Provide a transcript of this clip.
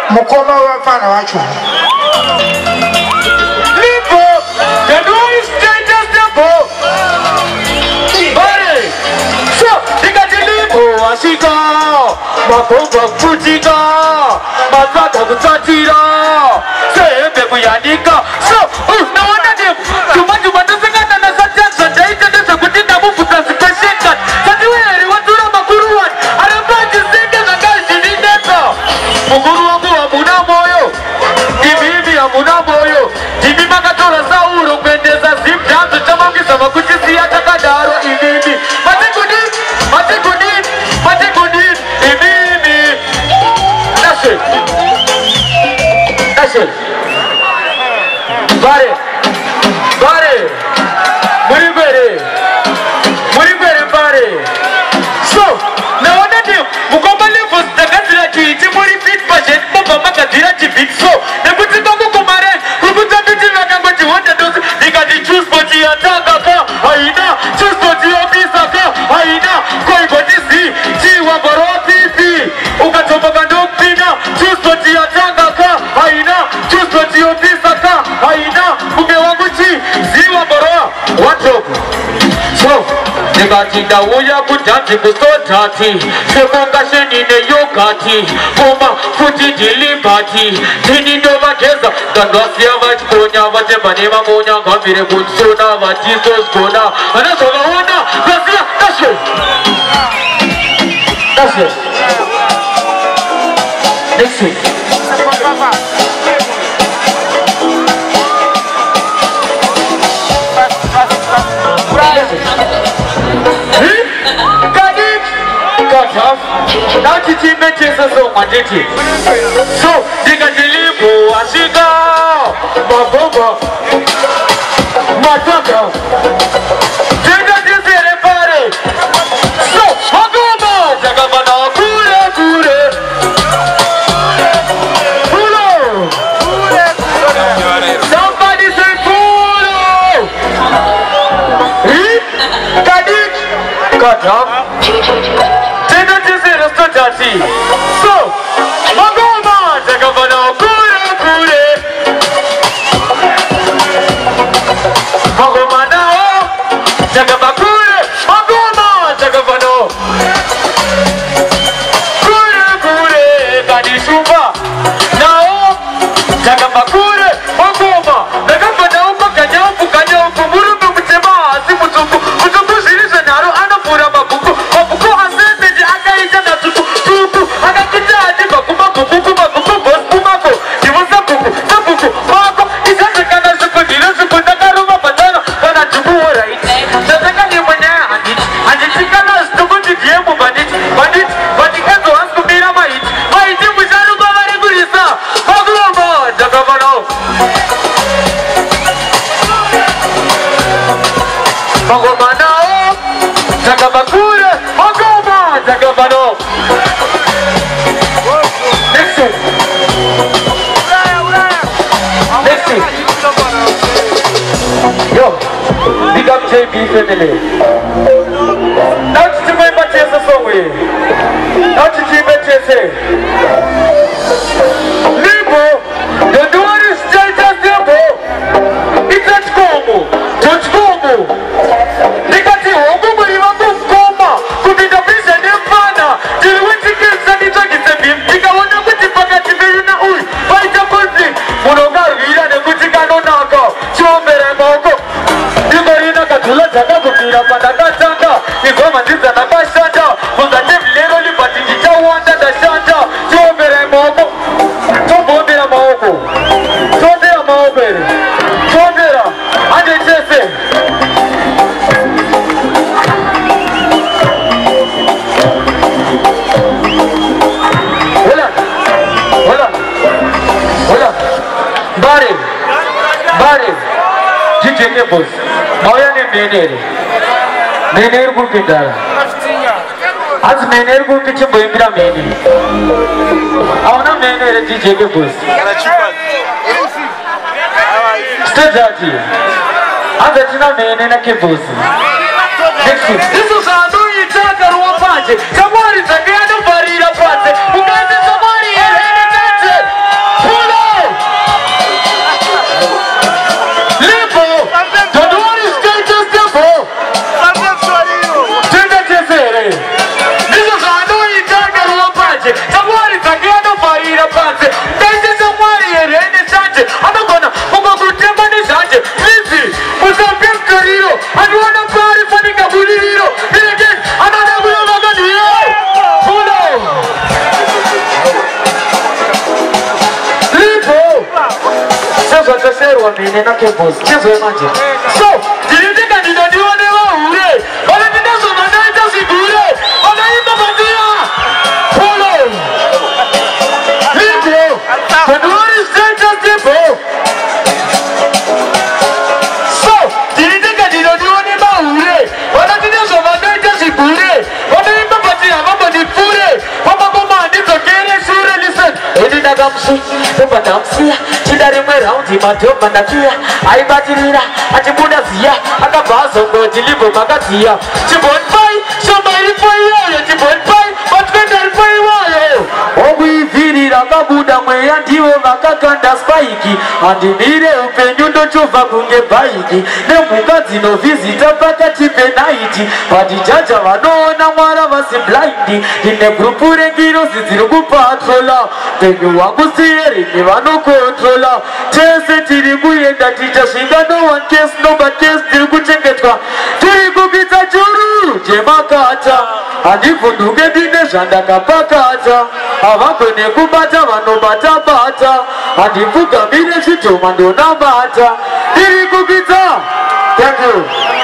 Mukoma wa fana wacho. Lipo, the door is straight the bow. Bari, so, tika lipo ashika, makomba futika, matata kutatira, sebe kuyanika. So, na wana ni tuma tusengana na satya jaita desa kutinda mufu transportation. Sadiweri watura makuruan, arabaji senge kakashi nindeka. Mukuru wangu wa muna moyo, ibibi ya muna moyo, ibi makatora sauro kwendeza zip dance chama kisama kuchisi ya takadaro ibibi. Mate kudin, ibibi. Nashe. Bare, Muribere bare. So, na wana ni mukoma levo stakazira chiiti muri fit budget mumba makadira chibig so. Nekuti kamu kumare, kukuta biti vakangoti honda dosi. Nikati choose boti ya tanga ka, haina. Choose boti ya bisa ka, haina. Koi boti si, chiwa baro tisi. Ukatopa kando pina, choose boti ya tanga ka, haina. Choose boti ya bisa ka, haina. Mume wangu chi, ziwa baro, wardrobe. So, Negatinda uya kutanti kustotati Sekonga shenine yogati Kuma futi dilibati Tini ndo vakeza Gangasi ya vachikonya Vatemba nema monya Ngambire kutsuna Vajizo skona Anasoga hona Gasia Dashe Next week Now teaching me Jesus so much. So, dig a delipo, ashika, mabobo, mataka. Dig a disere. So, mabobo, jagabana, kure. Somebody say kuro. Kadik, cut off. So, Magoma, Jagabana, kure. Magoma now, Jagabakure, Magoma, Jagabano. Kure, Kadishuba. Now, Jagabakure, Magoma, Jagabana, Kanya, Muru, Mutema, Simutuku, Mutuku, Sirisano, Anapura, Babuku, JB family. Now to my Matches away. Now to Matches. Libo, the door is straight as the bow. It's at Como. Touch Como. Nicati, Ogumu, Coma. Could be the vision in Fana. Till when she gets and it's like it's a beam. Think I want to put it back at the Mirina Ui. Fight a pussy. Monogar, Vila, the Kuchikano Naga. Chomber and Mogo. Tula jaga bukira pada kachanga Igoma ziza na bashanja Munga tebi lero li patingi chawanda da shanja Chomere moko Chombera moko Chondera maobere Chondera Ande chese Hola Bare Jijenge boss Mauya ne Mener gulpindara. Az Mener gul kiçi boyunca Mener. Avna Mener jijege bus. Stajati. Az achina Mener na ke bus. Isso só não itaka ruwa panje. Kamari tagano barira panje. Ukaze pamene na cables chezo manje so ndiliteka ndinodione wahure wala ndinazoma ndaita zigure wanaimba matia polo libro February status libro so ndiliteka ndinodione wahure wala ndinazoma ndaita zigure wanaimba matia mama nifure mama mama ndizokere sure listen edi dagamsi Damsia, Chidari Round, Matoma Nakia, I Batirina, Atibuda Zia, Akabazo, Dilibo Magatia, Chibon Pai, somebody for you, Chibon Pai, but better for you. Oh, we feed Akabuda, way and you Makakanda Spikey, and the video open you don't you Vagunge Baiki, the Mukazino visitor Pakati Penaiti, but the judge of no Namara was blinding in the group of Giros, the Rubu Patrola, then you want to see it. No controller, chase Tiribu that teacher Shinga, no one case, no but case, Tirukuchenga, Tiribu Gita Juru, Jemakata, and if you get in the Shandaka, Avakone Kubata, no Bata Bata, and if you come in the Chito, Mandona Bata, Tiribu Gita. Thank you.